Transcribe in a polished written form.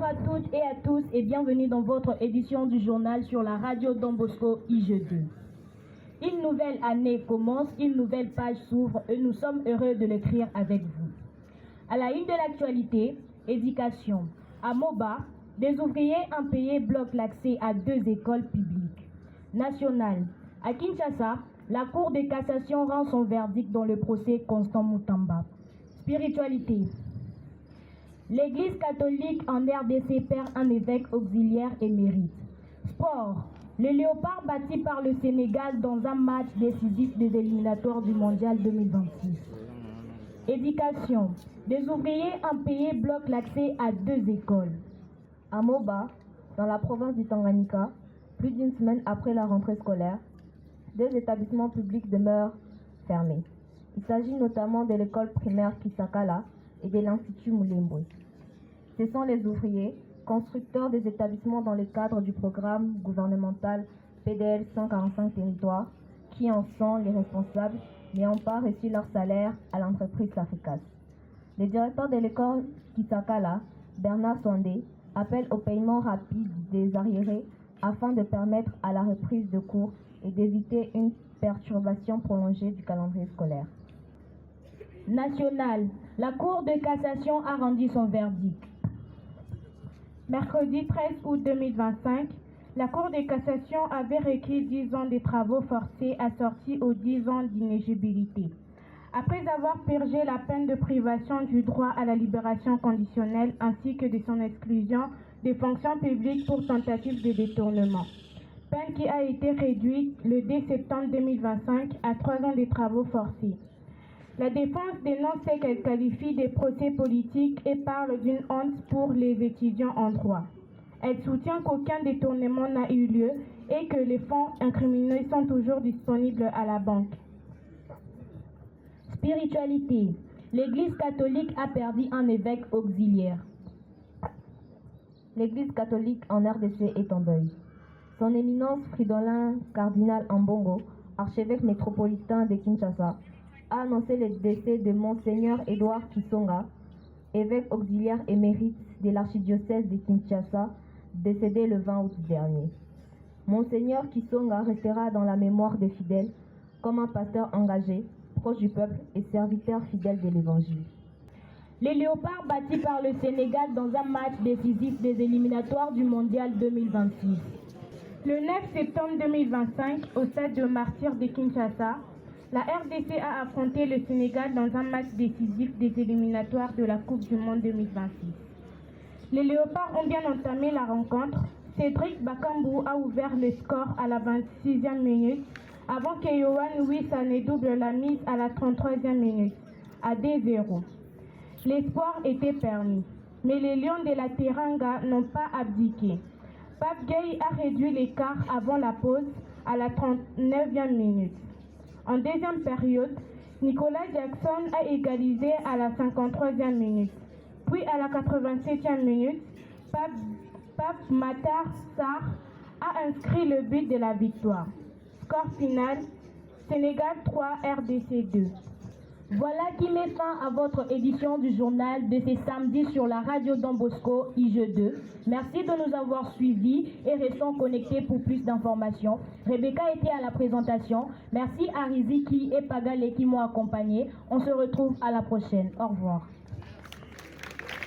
Bonjour à toutes et à tous et bienvenue dans votre édition du journal sur la radio Don Bosco IGE2. Une nouvelle année commence, une nouvelle page s'ouvre et nous sommes heureux de l'écrire avec vous. À la une de l'actualité, éducation. À Moba, des ouvriers impayés bloquent l'accès à 2 écoles publiques. Nationales. À Kinshasa, la Cour de cassation rend son verdict dans le procès Constant Mutamba. Spiritualité. L'Église catholique en RDC perd un évêque auxiliaire émérite. Sport. Le Léopard battu par le Sénégal dans un match décisif des éliminatoires du Mondial 2026. Éducation. Des ouvriers impayés bloquent l'accès à 2 écoles. À Moba, dans la province du Tanganyika, plus d'une semaine après la rentrée scolaire, 2 établissements publics demeurent fermés. Il s'agit notamment de l'école primaire Kisakala et de l'Institut Moulembwe. Ce sont les ouvriers, constructeurs des établissements dans le cadre du programme gouvernemental PDL 145 territoires, qui en sont les responsables, n'ayant pas reçu leur salaire à l'entreprise Safricas. Le directeur de l'école Kisakala, Bernard Sondé, appelle au paiement rapide des arriérés afin de permettre à la reprise de cours et d'éviter une perturbation prolongée du calendrier scolaire. National. La Cour de cassation a rendu son verdict. Mercredi 13 août 2025, la Cour de cassation avait requis 10 ans de travaux forcés assortis aux 10 ans d'inéligibilité. Après avoir purgé la peine de privation du droit à la libération conditionnelle ainsi que de son exclusion des fonctions publiques pour tentative de détournement. Peine qui a été réduite le 2 septembre 2025 à 3 ans de travaux forcés. La défense dénonce ce qu'elle qualifie de procès politique et parle d'une honte pour les étudiants en droit. Elle soutient qu'aucun détournement n'a eu lieu et que les fonds incriminés sont toujours disponibles à la banque. Spiritualité. L'Église catholique a perdu un évêque auxiliaire. L'Église catholique en RDC est en deuil. Son éminence Fridolin Cardinal Ambongo, archevêque métropolitain de Kinshasa, a annoncé le décès de Monseigneur Edouard Kisonga, évêque auxiliaire émérite de l'archidiocèse de Kinshasa, décédé le 20 août dernier. Monseigneur Kisonga restera dans la mémoire des fidèles comme un pasteur engagé, proche du peuple et serviteur fidèle de l'Évangile. Les Léopards battus par le Sénégal dans un match décisif des éliminatoires du Mondial 2026. Le 9 septembre 2025, au stade de Martyrs de Kinshasa, la RDC a affronté le Sénégal dans un match décisif des éliminatoires de la Coupe du Monde 2026. Les Léopards ont bien entamé la rencontre. Cédric Bakambu a ouvert le score à la 26e minute avant que Yohan Wissa ne double la mise à la 33e minute, à 2-0. L'espoir était permis, mais les Lions de la Teranga n'ont pas abdiqué. Pape Gueye a réduit l'écart avant la pause à la 39e minute. En deuxième période, Nicolas Jackson a égalisé à la 53e minute. Puis à la 87e minute, Pape Matar Sarr a inscrit le but de la victoire. Score final, Sénégal 3, RDC 2. Voilà qui met fin à votre édition du journal de ce samedi sur la radio Don Bosco IGE2. Merci de nous avoir suivis et restons connectés pour plus d'informations. Rebecca était à la présentation. Merci à Riziki et Pagale qui m'ont accompagné. On se retrouve à la prochaine. Au revoir.